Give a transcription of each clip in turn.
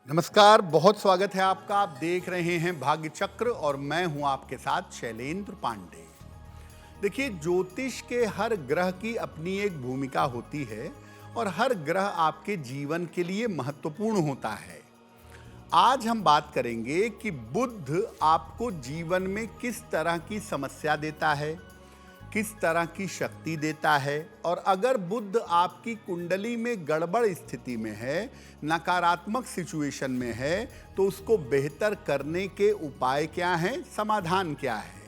नमस्कार, बहुत स्वागत है आपका। आप देख रहे हैं भाग्य चक्र और मैं हूं आपके साथ शैलेंद्र पांडे। देखिए, ज्योतिष के हर ग्रह की अपनी एक भूमिका होती है और हर ग्रह आपके जीवन के लिए महत्वपूर्ण होता है। आज हम बात करेंगे कि बुध आपको जीवन में किस तरह की समस्या देता है, किस तरह की शक्ति देता है, और अगर बुध आपकी कुंडली में गड़बड़ स्थिति में है, नकारात्मक सिचुएशन में है, तो उसको बेहतर करने के उपाय क्या हैं, समाधान क्या है।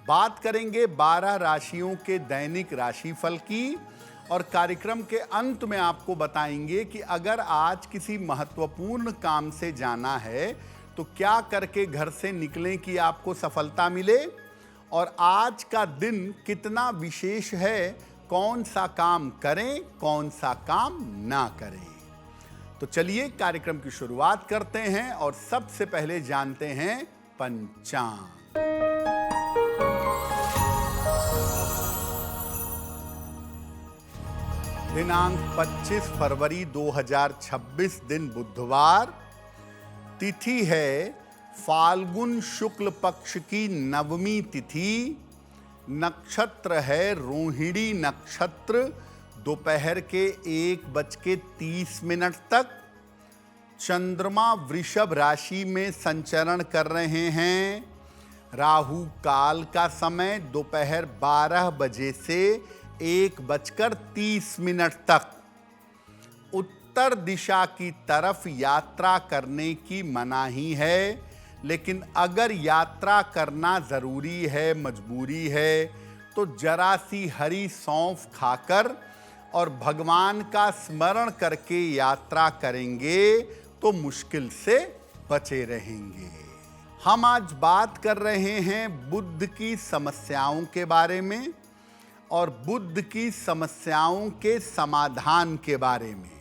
बात करेंगे 12 राशियों के दैनिक राशिफल की और कार्यक्रम के अंत में आपको बताएंगे कि अगर आज किसी महत्वपूर्ण काम से जाना है तो क्या करके घर से निकलें कि आपको सफलता मिले, और आज का दिन कितना विशेष है, कौन सा काम करें, कौन सा काम ना करें। तो चलिए कार्यक्रम की शुरुआत करते हैं और सबसे पहले जानते हैं पंचांग। दिनांक 25 फरवरी 2026, दिन बुधवार, तिथि है फाल्गुन शुक्ल पक्ष की नवमी तिथि, नक्षत्र है रोहिणी नक्षत्र, दोपहर के 1:30 तक। चंद्रमा वृषभ राशि में संचरण कर रहे हैं। राहु काल का समय दोपहर 12 बजे से 1:30 तक। उत्तर दिशा की तरफ यात्रा करने की मनाही है, लेकिन अगर यात्रा करना जरूरी है, मजबूरी है, तो जरा सी हरी सौंफ खाकर और भगवान का स्मरण करके यात्रा करेंगे तो मुश्किल से बचे रहेंगे। हम आज बात कर रहे हैं बुध की समस्याओं के बारे में और बुध की समस्याओं के समाधान के बारे में।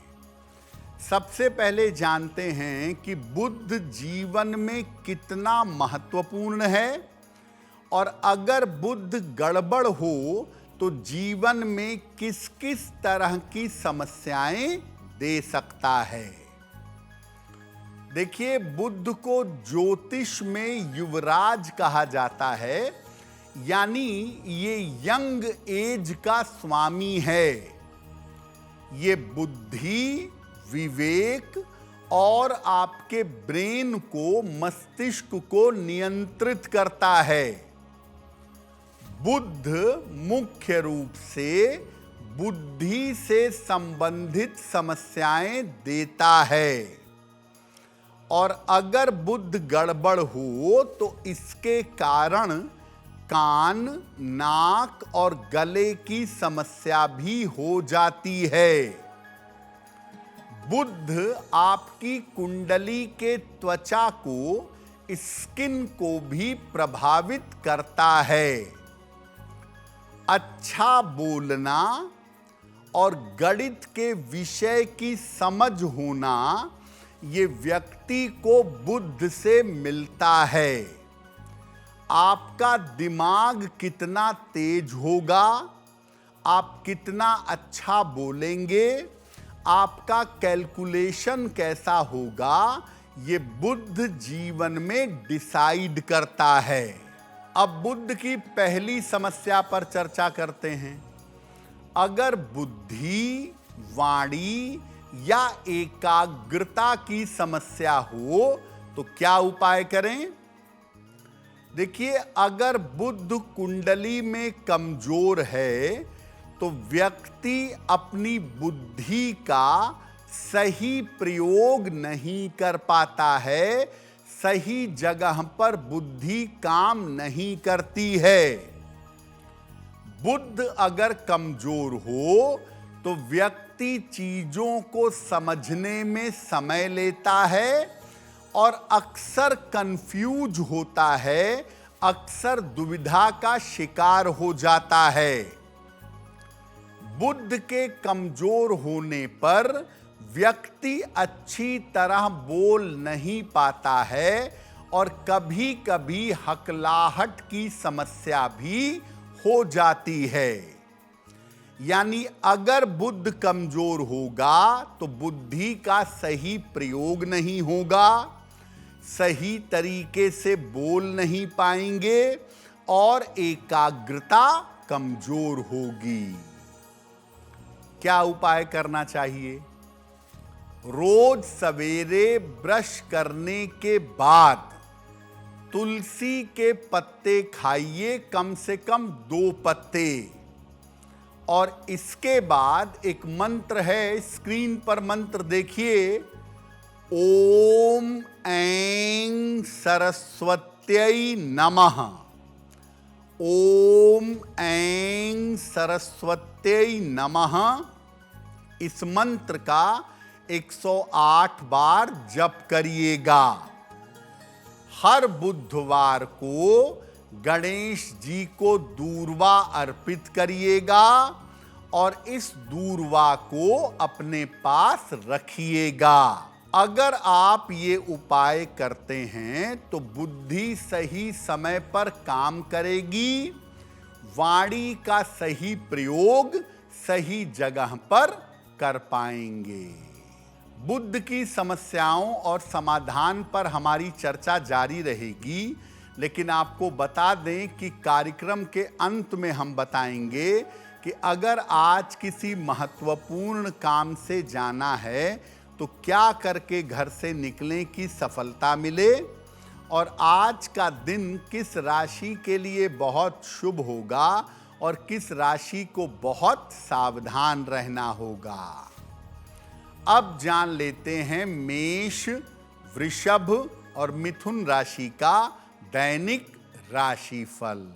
सबसे पहले जानते हैं कि बुध जीवन में कितना महत्वपूर्ण है, और अगर बुध गड़बड़ हो तो जीवन में किस किस तरह की समस्याएं दे सकता है। देखिए, बुध को ज्योतिष में युवराज कहा जाता है, यानी ये यंग एज का स्वामी है। ये बुद्धि, विवेक और आपके ब्रेन को, मस्तिष्क को नियंत्रित करता है। बुध मुख्य रूप से बुद्धि से संबंधित समस्याएं देता है, और अगर बुध गड़बड़ हो तो इसके कारण कान, नाक और गले की समस्या भी हो जाती है। बुध आपकी कुंडली के त्वचा को, स्किन को भी प्रभावित करता है। अच्छा बोलना और गणित के विषय की समझ होना, ये व्यक्ति को बुध से मिलता है। आपका दिमाग कितना तेज होगा, आप कितना अच्छा बोलेंगे, आपका कैलकुलेशन कैसा होगा, ये बुध जीवन में डिसाइड करता है। अब बुध की पहली समस्या पर चर्चा करते हैं। अगर बुद्धि, वाणी या एकाग्रता की समस्या हो तो क्या उपाय करें। देखिए, अगर बुध कुंडली में कमजोर है तो व्यक्ति अपनी बुद्धि का सही प्रयोग नहीं कर पाता है, सही जगह पर बुद्धि काम नहीं करती है। बुध अगर कमजोर हो तो व्यक्ति चीजों को समझने में समय लेता है और अक्सर कंफ्यूज होता है, अक्सर दुविधा का शिकार हो जाता है। बुध के कमजोर होने पर व्यक्ति अच्छी तरह बोल नहीं पाता है और कभी कभी हकलाहट की समस्या भी हो जाती है। यानी अगर बुद्ध कमजोर होगा तो बुद्धि का सही प्रयोग नहीं होगा, सही तरीके से बोल नहीं पाएंगे और एकाग्रता कमजोर होगी। क्या उपाय करना चाहिए? रोज सवेरे ब्रश करने के बाद तुलसी के पत्ते खाइए, कम से कम 2 पत्ते। और इसके बाद एक मंत्र है, स्क्रीन पर मंत्र देखिए, ओम ऐं सरस्वत्यै नमः। ओम ऐं सरस्वत्यै नमः। इस मंत्र का 108 बार जप करिएगा। हर बुधवार को गणेश जी को दूर्वा अर्पित करिएगा और इस दूर्वा को अपने पास रखिएगा। अगर आप ये उपाय करते हैं तो बुद्धि सही समय पर काम करेगी, वाणी का सही प्रयोग सही जगह पर कर पाएंगे। बुद्ध की समस्याओं और समाधान पर हमारी चर्चा जारी रहेगी, लेकिन आपको बता दें कि कार्यक्रम के अंत में हम बताएंगे कि अगर आज किसी महत्वपूर्ण काम से जाना है तो क्या करके घर से निकलें कि सफलता मिले, और आज का दिन किस राशि के लिए बहुत शुभ होगा और किस राशि को बहुत सावधान रहना होगा। अब जान लेते हैं मेष, वृषभ और मिथुन राशि का दैनिक राशिफल।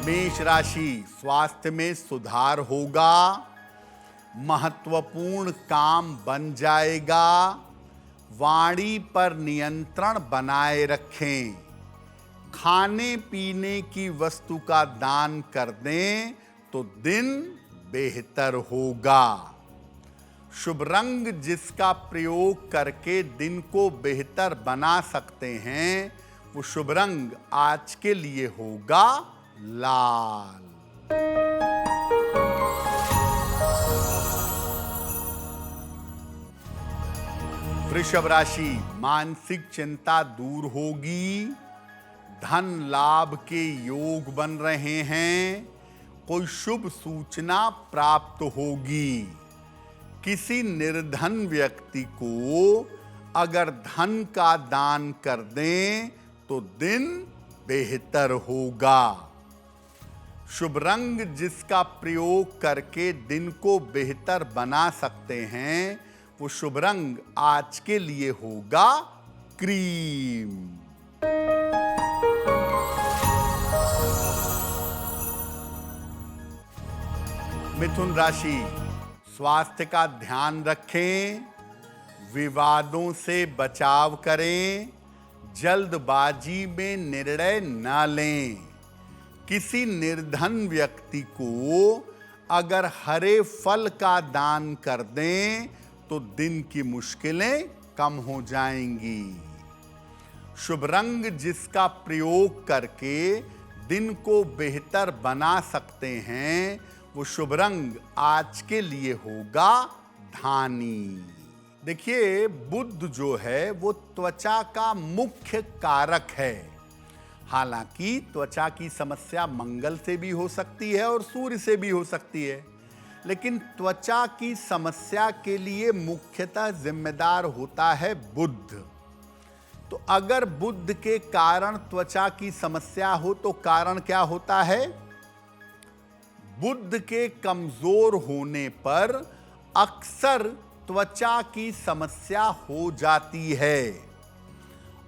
मेष राशि, स्वास्थ्य में सुधार होगा, महत्वपूर्ण काम बन जाएगा, वाणी पर नियंत्रण बनाए रखें, खाने पीने की वस्तु का दान कर दें तो दिन बेहतर होगा। शुभ रंग जिसका प्रयोग करके दिन को बेहतर बना सकते हैं वो शुभ रंग आज के लिए होगा लाल। वृषभ राशि, मानसिक चिंता दूर होगी, धन लाभ के योग बन रहे हैं, कोई शुभ सूचना प्राप्त होगी। किसी निर्धन व्यक्ति को अगर धन का दान कर दें तो दिन बेहतर होगा। शुभ रंग जिसका प्रयोग करके दिन को बेहतर बना सकते हैं वो शुभ रंग आज के लिए होगा क्रीम। मिथुन राशि, स्वास्थ्य का ध्यान रखें, विवादों से बचाव करें, जल्दबाजी में निर्णय न लें। किसी निर्धन व्यक्ति को अगर हरे फल का दान कर दें तो दिन की मुश्किलें कम हो जाएंगी। शुभ रंग जिसका प्रयोग करके दिन को बेहतर बना सकते हैं वो शुभ रंग आज के लिए होगा धानी। देखिए, बुध जो है वो त्वचा का मुख्य कारक है। हालांकि त्वचा की समस्या मंगल से भी हो सकती है और सूर्य से भी हो सकती है, लेकिन त्वचा की समस्या के लिए मुख्यतः जिम्मेदार होता है बुध। तो अगर बुध के कारण त्वचा की समस्या हो तो कारण क्या होता है? बुध के कमजोर होने पर अक्सर त्वचा की समस्या हो जाती है,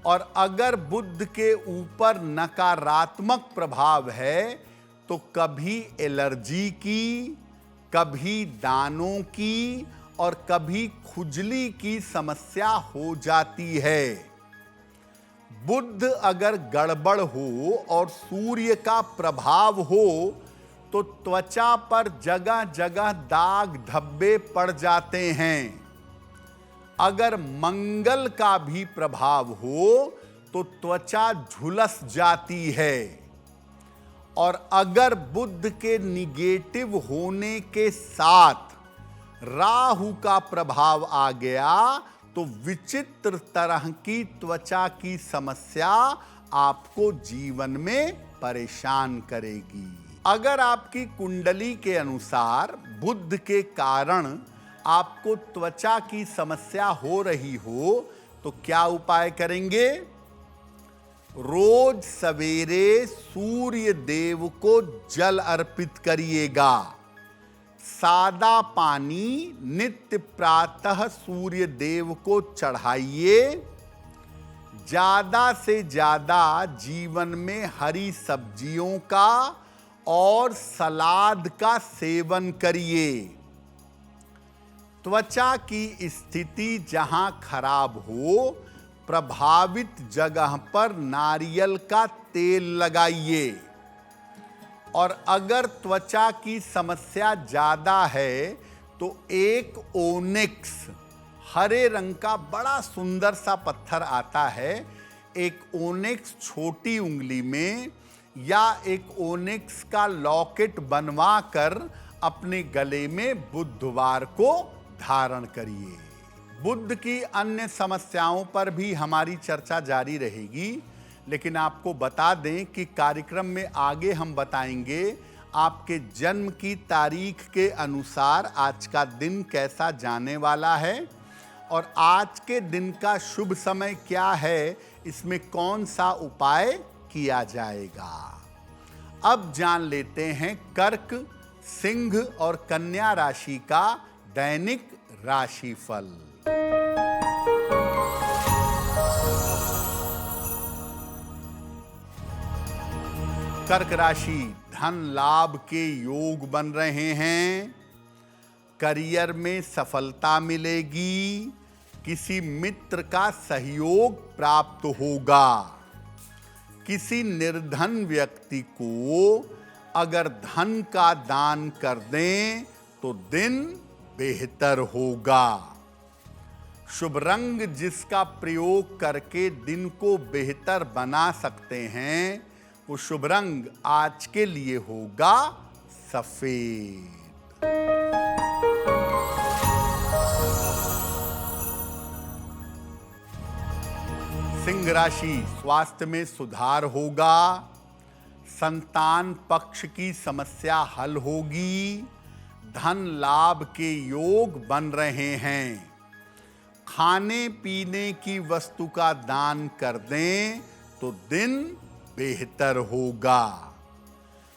और अगर बुध के ऊपर नकारात्मक प्रभाव है तो कभी एलर्जी की, कभी दानों की और कभी खुजली की समस्या हो जाती है। बुध अगर गड़बड़ हो और सूर्य का प्रभाव हो तो त्वचा पर जगह जगह दाग धब्बे पड़ जाते हैं। अगर मंगल का भी प्रभाव हो तो त्वचा झुलस जाती है। और अगर बुध के निगेटिव होने के साथ राहु का प्रभाव आ गया तो विचित्र तरह की त्वचा की समस्या आपको जीवन में परेशान करेगी। अगर आपकी कुंडली के अनुसार बुध के कारण आपको त्वचा की समस्या हो रही हो तो क्या उपाय करेंगे? रोज सवेरे सूर्य देव को जल अर्पित करिएगा। सादा पानी नित्य प्रातः सूर्य देव को चढ़ाइए। ज्यादा से ज्यादा जीवन में हरी सब्जियों का और सलाद का सेवन करिए। त्वचा की स्थिति जहां खराब हो, प्रभावित जगह पर नारियल का तेल लगाइए। और अगर त्वचा की समस्या ज्यादा है तो एक ओनिक्स हरे रंग का बड़ा सुंदर सा पत्थर आता है, एक ओनिक्स छोटी उंगली में या एक ओनिक्स का लॉकेट बनवा कर अपने गले में बुधवार को धारण करिए। बुध की अन्य समस्याओं पर भी हमारी चर्चा जारी रहेगी, लेकिन आपको बता दें कि कार्यक्रम में आगे हम बताएंगे आपके जन्म की तारीख के अनुसार आज का दिन कैसा जाने वाला है और आज के दिन का शुभ समय क्या है, इसमें कौन सा उपाय किया जाएगा। अब जान लेते हैं कर्क, सिंह और कन्या राशि का दैनिक राशिफल। कर्क राशि, धन लाभ के योग बन रहे हैं। करियर में सफलता मिलेगी। किसी मित्र का सहयोग प्राप्त होगा। किसी निर्धन व्यक्ति को अगर धन का दान कर दें तो दिन बेहतर होगा। शुभ रंग जिसका प्रयोग करके दिन को बेहतर बना सकते हैं, वो शुभ रंग आज के लिए होगा सफेद। सिंह राशि, स्वास्थ्य में सुधार होगा। संतान पक्ष की समस्या हल होगी। धन लाभ के योग बन रहे हैं। खाने पीने की वस्तु का दान कर दें तो दिन बेहतर होगा।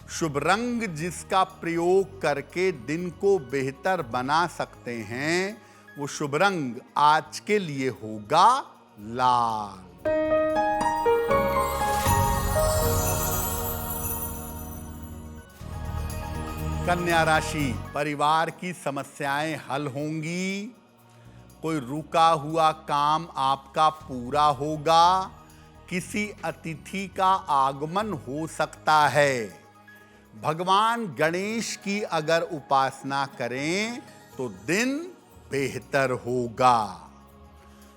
शुभ रंग जिसका प्रयोग करके दिन को बेहतर बना सकते हैं, वो शुभ रंग आज के लिए होगा लाल। कन्या राशि, परिवार की समस्याएं हल होंगी। कोई रुका हुआ काम आपका पूरा होगा। किसी अतिथि का आगमन हो सकता है। भगवान गणेश की अगर उपासना करें तो दिन बेहतर होगा।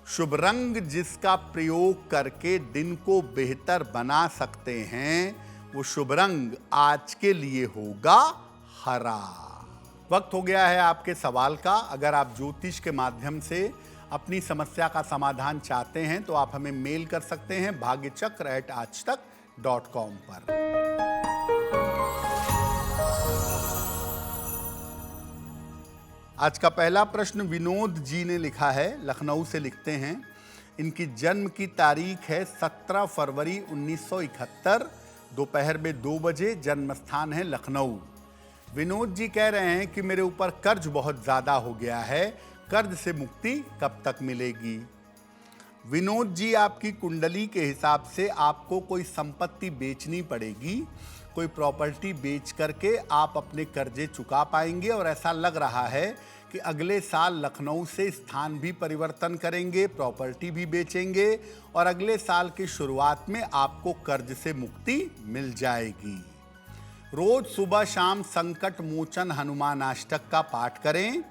शुभ रंग जिसका प्रयोग करके दिन को बेहतर बना सकते हैं, वो शुभ रंग आज के लिए होगा हरा। वक्त हो गया है आपके सवाल का। अगर आप ज्योतिष के माध्यम से अपनी समस्या का समाधान चाहते हैं तो आप हमें मेल कर सकते हैं bhagyachakra@aajtak.com पर। आज का पहला प्रश्न विनोद जी ने लिखा है, लखनऊ से लिखते हैं। इनकी जन्म की तारीख है 17 फरवरी 1971, दोपहर में 2 बजे। जन्म स्थान है लखनऊ। विनोद जी कह रहे हैं कि मेरे ऊपर कर्ज बहुत ज़्यादा हो गया है, कर्ज से मुक्ति कब तक मिलेगी? विनोद जी, आपकी कुंडली के हिसाब से आपको कोई संपत्ति बेचनी पड़ेगी। कोई प्रॉपर्टी बेच करके आप अपने कर्जे चुका पाएंगे और ऐसा लग रहा है कि अगले साल लखनऊ से स्थान भी परिवर्तन करेंगे, प्रॉपर्टी भी बेचेंगे और अगले साल की शुरुआत में आपको कर्ज से मुक्ति मिल जाएगी। रोज सुबह शाम संकट मोचन हनुमान अष्टक का पाठ करें।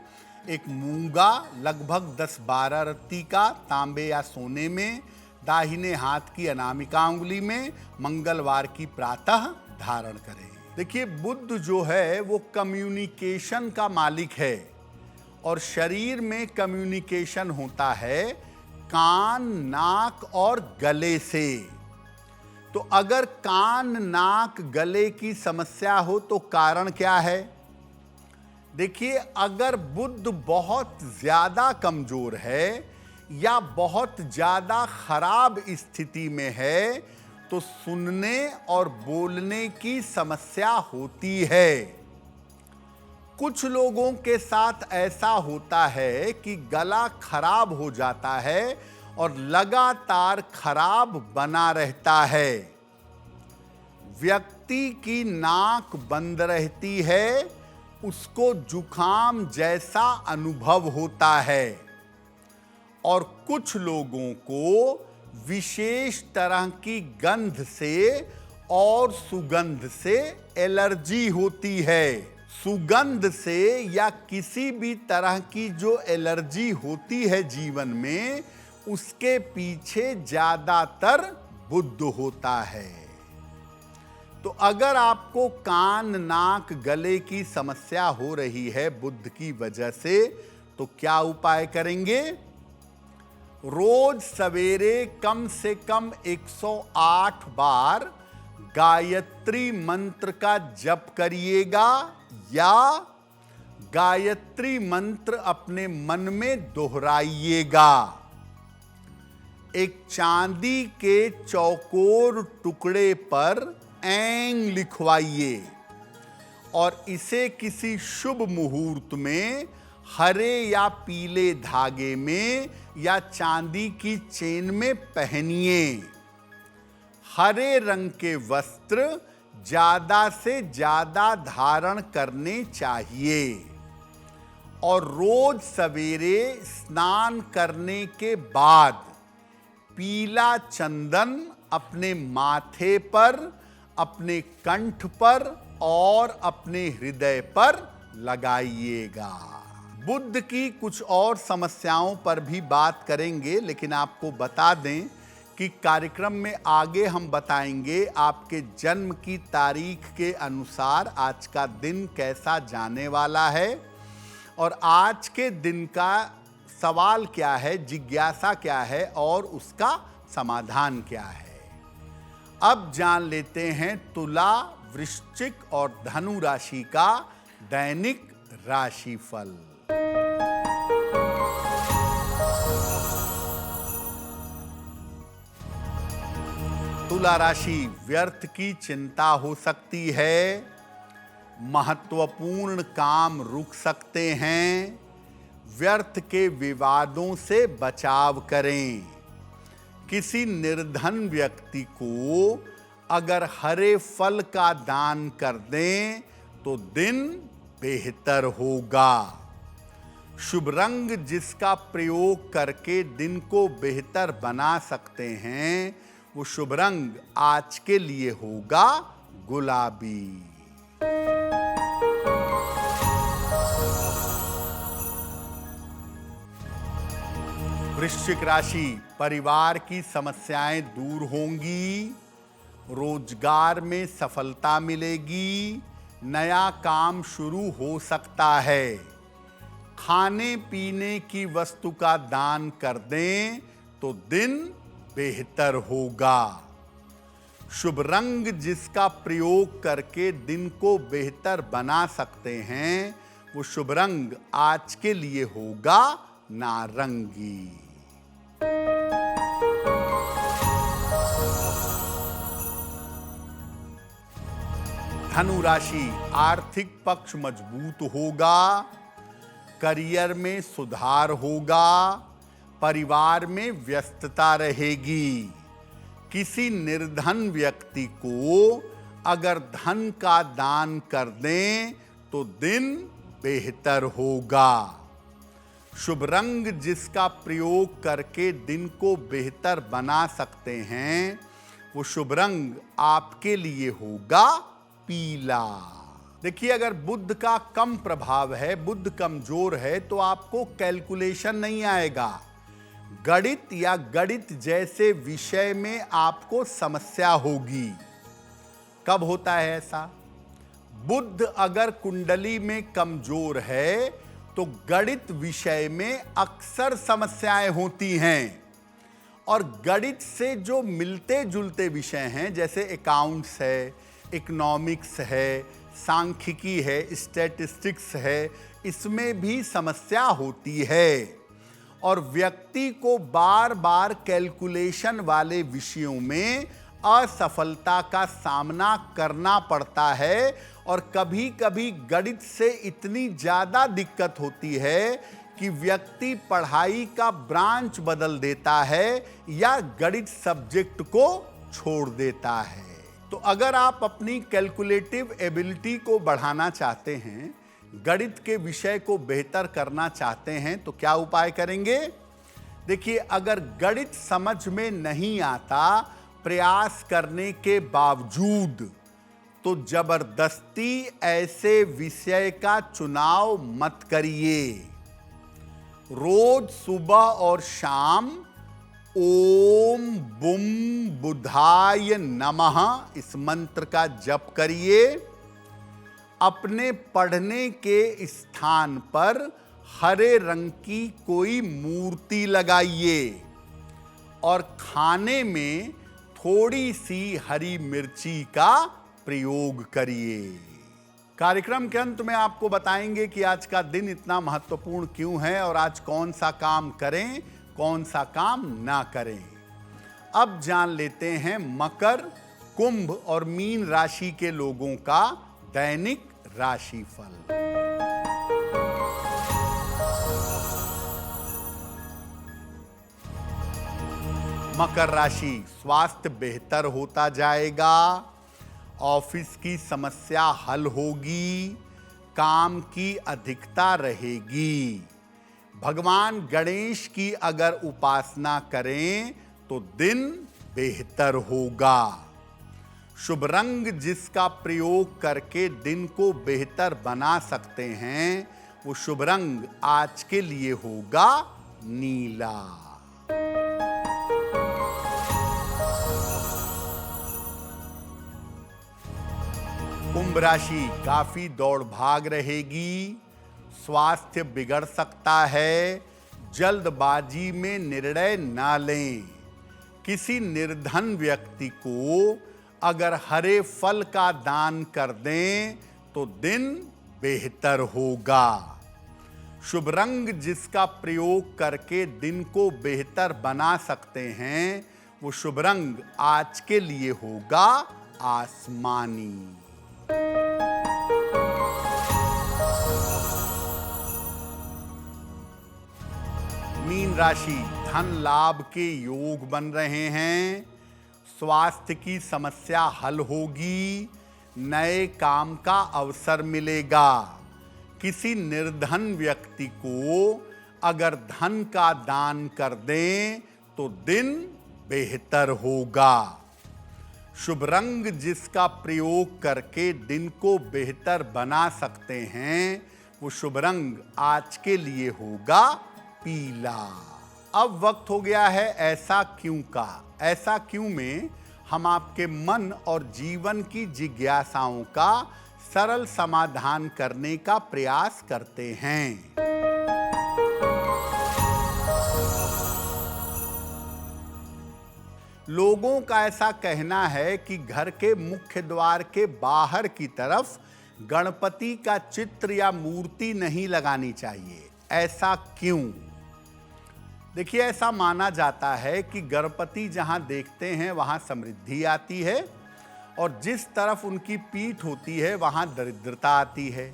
एक मूंगा लगभग 10-12 रत्ती का तांबे या सोने में दाहिने हाथ की अनामिका उंगली में, मंगलवार की प्रातः धारण करें। देखिए, बुध जो है वो कम्युनिकेशन का मालिक है और शरीर में कम्युनिकेशन होता है कान, नाक और गले से। तो अगर कान, नाक, गले की समस्या हो तो कारण क्या है? देखिए, अगर बुध बहुत ज्यादा कमजोर है या बहुत ज्यादा खराब स्थिति में है तो सुनने और बोलने की समस्या होती है। कुछ लोगों के साथ ऐसा होता है कि गला खराब हो जाता है और लगातार खराब बना रहता है। व्यक्ति की नाक बंद रहती है, उसको जुखाम जैसा अनुभव होता है और कुछ लोगों को विशेष तरह की गंध से और सुगंध से एलर्जी होती है। सुगंध से या किसी भी तरह की जो एलर्जी होती है जीवन में, उसके पीछे ज्यादातर बुध होता है। तो अगर आपको कान, नाक, गले की समस्या हो रही है बुध की वजह से, तो क्या उपाय करेंगे? रोज सवेरे कम से कम 108 बार गायत्री मंत्र का जप करिएगा या गायत्री मंत्र अपने मन में दोहराइएगा। एक चांदी के चौकोर टुकड़े पर ऐंग लिखवाइए और इसे किसी शुभ मुहूर्त में हरे या पीले धागे में या चांदी की चेन में पहनिए। हरे रंग के वस्त्र ज्यादा से ज्यादा धारण करने चाहिए और रोज सवेरे स्नान करने के बाद पीला चंदन अपने माथे पर, अपने कंठ पर और अपने हृदय पर लगाइएगा। बुध की कुछ और समस्याओं पर भी बात करेंगे, लेकिन आपको बता दें कि कार्यक्रम में आगे हम बताएंगे आपके जन्म की तारीख के अनुसार आज का दिन कैसा जाने वाला है और आज के दिन का सवाल क्या है, जिज्ञासा क्या है और उसका समाधान क्या है। अब जान लेते हैं तुला, वृश्चिक और धनु राशि का दैनिक राशिफल। तुला राशि, व्यर्थ की चिंता हो सकती है, महत्वपूर्ण काम रुक सकते हैं, व्यर्थ के विवादों से बचाव करें। किसी निर्धन व्यक्ति को अगर हरे फल का दान कर दें तो दिन बेहतर होगा। शुभ रंग जिसका प्रयोग करके दिन को बेहतर बना सकते हैं, वो शुभ रंग आज के लिए होगा गुलाबी। वृश्चिक राशि, परिवार की समस्याएं दूर होंगी, रोजगार में सफलता मिलेगी, नया काम शुरू हो सकता है। खाने पीने की वस्तु का दान कर दें तो दिन बेहतर होगा। शुभ रंग जिसका प्रयोग करके दिन को बेहतर बना सकते हैं, वो शुभ रंग आज के लिए होगा नारंगी। धनु राशि, आर्थिक पक्ष मजबूत होगा, करियर में सुधार होगा, परिवार में व्यस्तता रहेगी। किसी निर्धन व्यक्ति को अगर धन का दान कर दें तो दिन बेहतर होगा। शुभ रंग जिसका प्रयोग करके दिन को बेहतर बना सकते हैं, वो शुभ रंग आपके लिए होगा पीला। देखिए, अगर बुध का कम प्रभाव है, बुध कमजोर है, तो आपको कैलकुलेशन नहीं आएगा, गणित या गणित जैसे विषय में आपको समस्या होगी। कब होता है ऐसा? बुध अगर कुंडली में कमजोर है तो गणित विषय में अक्सर समस्याएं होती हैं। और गणित से जो मिलते जुलते विषय हैं, जैसे अकाउंट्स है, इकोनॉमिक्स है, सांख्यिकी है, स्टैटिस्टिक्स है, इसमें भी समस्या होती है। और व्यक्ति को बार बार कैलकुलेशन वाले विषयों में असफलता का सामना करना पड़ता है। और कभी कभी गणित से इतनी ज़्यादा दिक्कत होती है कि व्यक्ति पढ़ाई का ब्रांच बदल देता है या गणित सब्जेक्ट को छोड़ देता है। तो अगर आप अपनी कैलकुलेटिव एबिलिटी को बढ़ाना चाहते हैं, गणित के विषय को बेहतर करना चाहते हैं, तो क्या उपाय करेंगे? देखिए, अगर गणित समझ में नहीं आता प्रयास करने के बावजूद, तो जबरदस्ती ऐसे विषय का चुनाव मत करिए। रोज सुबह और शाम ओम बुम बुधाय नमः इस मंत्र का जप करिए। अपने पढ़ने के स्थान पर हरे रंग की कोई मूर्ति लगाइए और खाने में थोड़ी सी हरी मिर्ची का प्रयोग करिए। कार्यक्रम के अंत में आपको बताएंगे कि आज का दिन इतना महत्वपूर्ण क्यों है और आज कौन सा काम करें, कौन सा काम ना करें। अब जान लेते हैं मकर, कुंभ और मीन राशि के लोगों का दैनिक राशिफल। मकर राशि, स्वास्थ्य बेहतर होता जाएगा, ऑफिस की समस्या हल होगी, काम की अधिकता रहेगी। भगवान गणेश की अगर उपासना करें तो दिन बेहतर होगा। शुभ रंग जिसका प्रयोग करके दिन को बेहतर बना सकते हैं, वो शुभ रंग आज के लिए होगा नीला। कुंभ राशि, काफी दौड़ भाग रहेगी, स्वास्थ्य बिगड़ सकता है, जल्दबाजी में निर्णय ना लें। किसी निर्धन व्यक्ति को अगर हरे फल का दान कर दें तो दिन बेहतर होगा। शुभ रंग जिसका प्रयोग करके दिन को बेहतर बना सकते हैं, वो शुभ रंग आज के लिए होगा आसमानी। मीन राशि, धन लाभ के योग बन रहे हैं, स्वास्थ्य की समस्या हल होगी, नए काम का अवसर मिलेगा। किसी निर्धन व्यक्ति को अगर धन का दान कर दें तो दिन बेहतर होगा। शुभ रंग जिसका प्रयोग करके दिन को बेहतर बना सकते हैं, वो शुभ रंग आज के लिए होगा पीला। अब वक्त हो गया है ऐसा क्यों का। ऐसा क्यों में हम आपके मन और जीवन की जिज्ञासाओं का सरल समाधान करने का प्रयास करते हैं। लोगों का ऐसा कहना है कि घर के मुख्य द्वार के बाहर की तरफ गणपति का चित्र या मूर्ति नहीं लगानी चाहिए। ऐसा क्यों? देखिए, ऐसा माना जाता है कि गणपति जहां देखते हैं वहां समृद्धि आती है और जिस तरफ उनकी पीठ होती है वहां दरिद्रता आती है।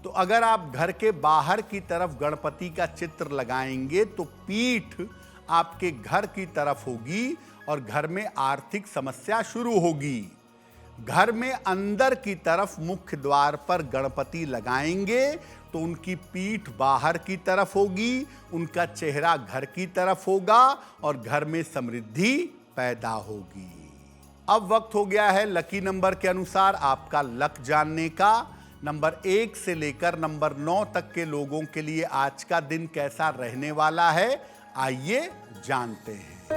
तो अगर आप घर के बाहर की तरफ गणपति का चित्र लगाएंगे तो पीठ आपके घर की तरफ होगी और घर में आर्थिक समस्या शुरू होगी। घर में अंदर की तरफ मुख्य द्वार पर गणपति लगाएंगे तो उनकी पीठ बाहर की तरफ होगी, उनका चेहरा घर की तरफ होगा और घर में समृद्धि पैदा होगी। अब वक्त हो गया है लकी नंबर के अनुसार आपका लक जानने का। नंबर 1 से लेकर नंबर 9 तक के लोगों के लिए आज का दिन कैसा रहने वाला है, आइए जानते हैं।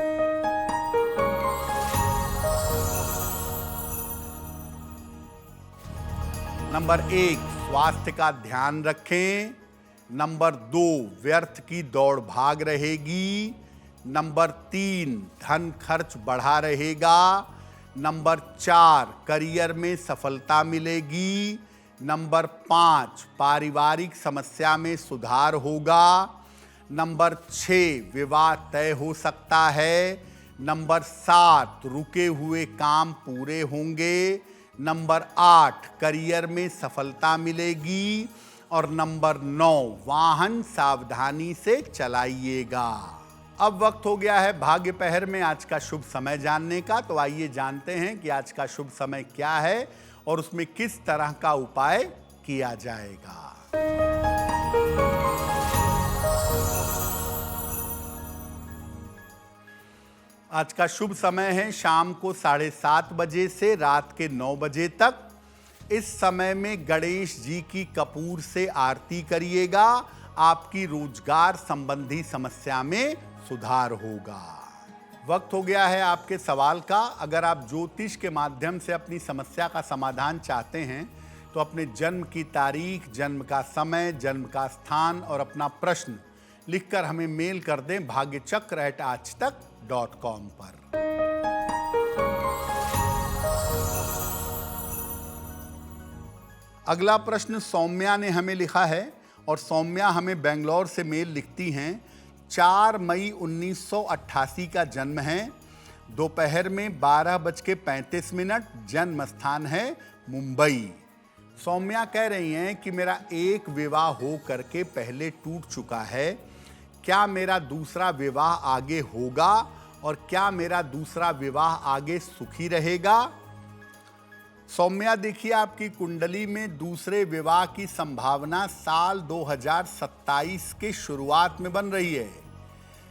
नंबर 1, स्वास्थ्य का ध्यान रखें। नंबर 2, व्यर्थ की दौड़ भाग रहेगी। नंबर 3, धन खर्च बढ़ा रहेगा। नंबर 4, करियर में सफलता मिलेगी। नंबर 5, पारिवारिक समस्या में सुधार होगा। नंबर 6, विवाह तय हो सकता है। नंबर 7, रुके हुए काम पूरे होंगे। नंबर 8, करियर में सफलता मिलेगी। और नंबर 9, वाहन सावधानी से चलाइएगा। अब वक्त हो गया है भाग्य पहर में आज का शुभ समय जानने का। तो आइए जानते हैं कि आज का शुभ समय क्या है और उसमें किस तरह का उपाय किया जाएगा। आज का शुभ समय है शाम को 7:30 बजे से रात के 9 बजे तक। इस समय में गणेश जी की कपूर से आरती करिएगा। आपकी रोजगार संबंधी समस्या में सुधार होगा। वक्त हो गया है आपके सवाल का। अगर आप ज्योतिष के माध्यम से अपनी समस्या का समाधान चाहते हैं तो अपने जन्म की तारीख, जन्म का समय, जन्म का स्थान और अपना प्रश्न लिखकर हमें मेल कर दें bhagyachakra@aajtak.com पर। अगला प्रश्न सौम्या ने हमें लिखा है और सौम्या हमें बेंगलोर से मेल लिखती हैं। 4 मई 1988 का जन्म है। दोपहर में 12:35, जन्म स्थान है मुंबई। सौम्या कह रही हैं कि मेरा एक विवाह हो करके पहले टूट चुका है। क्या मेरा दूसरा विवाह आगे होगा और क्या मेरा दूसरा विवाह आगे सुखी रहेगा? सौम्या देखिए, आपकी कुंडली में दूसरे विवाह की संभावना साल 2027 के शुरुआत में बन रही है।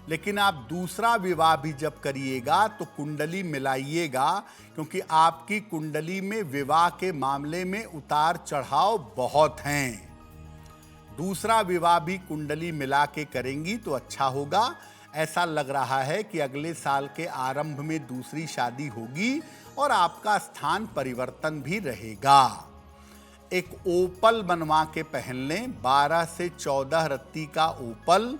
लेकिन आप दूसरा विवाह भी जब करिएगा तो कुंडली मिलाइएगा, क्योंकि आपकी कुंडली में विवाह के मामले में उतार चढ़ाव बहुत हैं। दूसरा विवाह भी कुंडली मिला के करेंगी तो अच्छा होगा। ऐसा लग रहा है कि अगले साल के आरंभ में दूसरी शादी होगी और आपका स्थान परिवर्तन भी रहेगा। एक ओपल बनवा के पहन लें, 12 से 14 रत्ती का ओपल,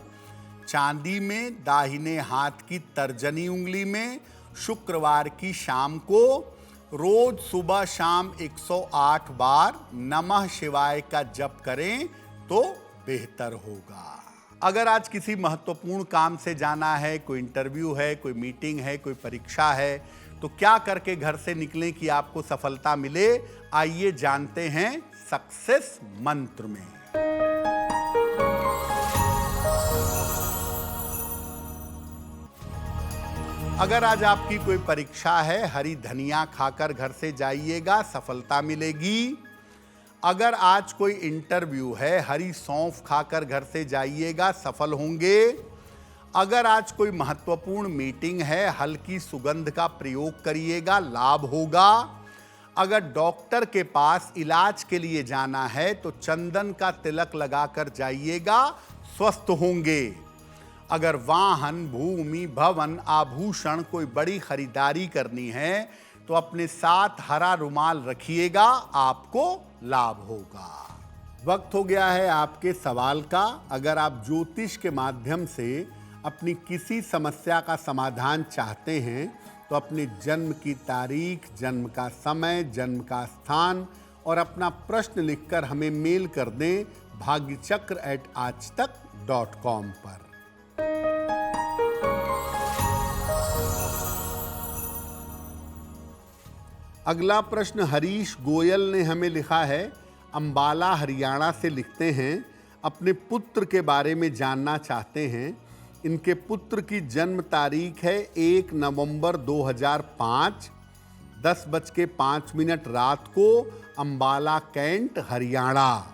चांदी में, दाहिने हाथ की तर्जनी उंगली में, शुक्रवार की शाम को रोज सुबह शाम 108 बार नमः शिवाय का जप करें तो बेहतर होगा। अगर आज किसी महत्वपूर्ण काम से जाना है, कोई इंटरव्यू है, कोई मीटिंग है, कोई परीक्षा है, तो क्या करके घर से निकलें कि आपको सफलता मिले? आइए जानते हैं सक्सेस मंत्र में। अगर आज आपकी कोई परीक्षा है, हरी धनिया खाकर घर से जाइएगा, सफलता मिलेगी। अगर आज कोई इंटरव्यू है, हरी सौंफ खाकर घर से जाइएगा, सफल होंगे। अगर आज कोई महत्वपूर्ण मीटिंग है, हल्की सुगंध का प्रयोग करिएगा, लाभ होगा। अगर डॉक्टर के पास इलाज के लिए जाना है तो चंदन का तिलक लगाकर जाइएगा, स्वस्थ होंगे। अगर वाहन, भूमि, भवन, आभूषण कोई बड़ी खरीदारी करनी है तो अपने साथ हरा रुमाल रखिएगा, आपको लाभ होगा। वक्त हो गया है आपके सवाल का। अगर आप ज्योतिष के माध्यम से अपनी किसी समस्या का समाधान चाहते हैं तो अपने जन्म की तारीख, जन्म का समय, जन्म का स्थान और अपना प्रश्न लिखकर हमें मेल कर दें bhagyachakra@aajtak.com पर। अगला प्रश्न हरीश गोयल ने हमें लिखा है। अंबाला हरियाणा से लिखते हैं, अपने पुत्र के बारे में जानना चाहते हैं। इनके पुत्र की जन्म तारीख है 1 नवंबर 2005, 10:05 रात को, अंबाला कैंट हरियाणा।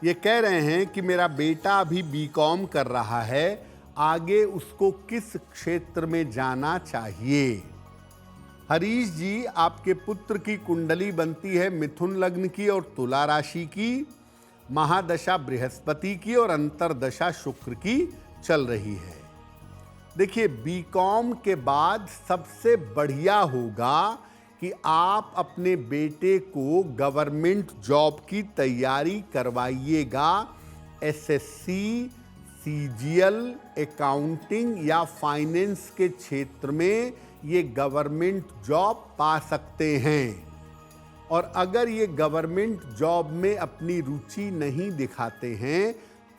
ये कह रहे हैं कि मेरा बेटा अभी बीकॉम कर रहा है, आगे उसको किस क्षेत्र में जाना चाहिए? हरीश जी, आपके पुत्र की कुंडली बनती है मिथुन लग्न की और तुला राशि की, महादशा बृहस्पति की और अंतरदशा शुक्र की चल रही है। देखिए, बीकॉम के बाद सबसे बढ़िया होगा कि आप अपने बेटे को गवर्नमेंट जॉब की तैयारी करवाइएगा। एसएससी, सीजीएल, अकाउंटिंग या फाइनेंस के क्षेत्र में ये गवर्नमेंट जॉब पा सकते हैं। और अगर ये गवर्नमेंट जॉब में अपनी रुचि नहीं दिखाते हैं,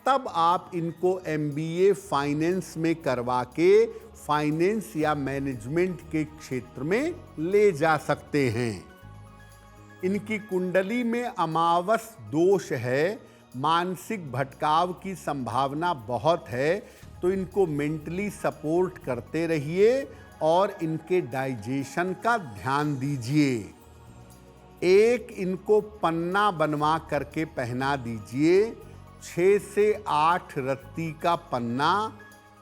तब आप इनको एमबीए फाइनेंस में करवा के फाइनेंस या मैनेजमेंट के क्षेत्र में ले जा सकते हैं। इनकी कुंडली में अमावस दोष है, मानसिक भटकाव की संभावना बहुत है, तो इनको मेंटली सपोर्ट करते रहिए और इनके डाइजेशन का ध्यान दीजिए। एक इनको पन्ना बनवा करके पहना दीजिए, 6 से 8 रत्ती का पन्ना,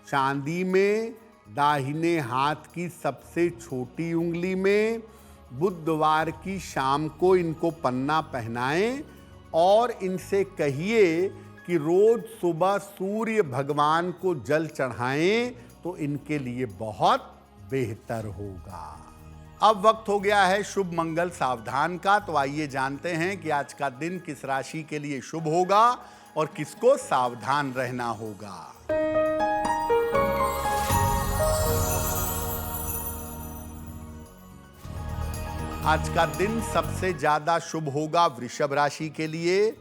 चांदी में, दाहिने हाथ की सबसे छोटी उंगली में। बुधवार की शाम को इनको पन्ना पहनाएं और इनसे कहिए कि रोज सुबह सूर्य भगवान को जल चढ़ाएं, तो इनके लिए बहुत बेहतर होगा। अब वक्त हो गया है शुभ मंगल सावधान का, तो आइए जानते हैं कि आज का दिन किस राशि के लिए शुभ होगा और किसको सावधान रहना होगा। आज का दिन सबसे ज्यादा शुभ होगा वृषभ राशि के लिए।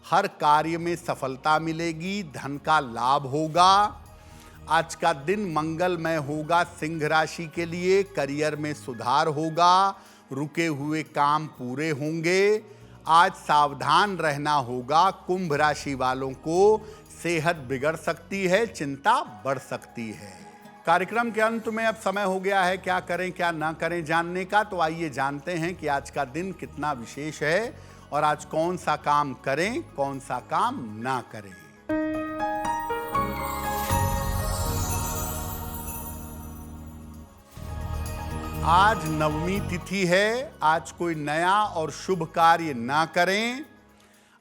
हर कार्य में सफलता मिलेगी, धन का लाभ होगा। आज का दिन मंगलमय होगा सिंह राशि के लिए। करियर में सुधार होगा, रुके हुए काम पूरे होंगे। आज सावधान रहना होगा कुंभ राशि वालों को। सेहत बिगड़ सकती है, चिंता बढ़ सकती है। कार्यक्रम के अंत में अब समय हो गया है क्या करें क्या ना करें जानने का, तो आइए जानते हैं कि आज का दिन कितना विशेष है और आज कौन सा काम करें, कौन सा काम ना करें। आज नवमी तिथि है, आज कोई नया और शुभ कार्य ना करें।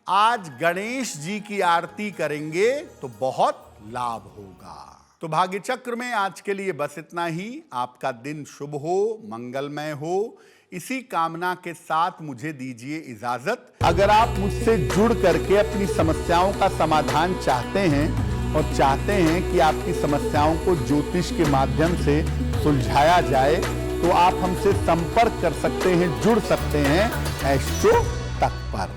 आज गणेश जी की आरती करेंगे तो बहुत लाभ होगा। तो भाग्य चक्र में आज के लिए बस इतना ही। आपका दिन शुभ हो, मंगलमय हो, इसी कामना के साथ मुझे दीजिए इजाजत। अगर आप मुझसे जुड़ करके अपनी समस्याओं का समाधान चाहते हैं और चाहते हैं कि आपकी समस्याओं को ज्योतिष के माध्यम से सुलझाया जाए, तो आप हमसे संपर्क कर सकते हैं, जुड़ सकते हैं एस्ट्रो तक पर।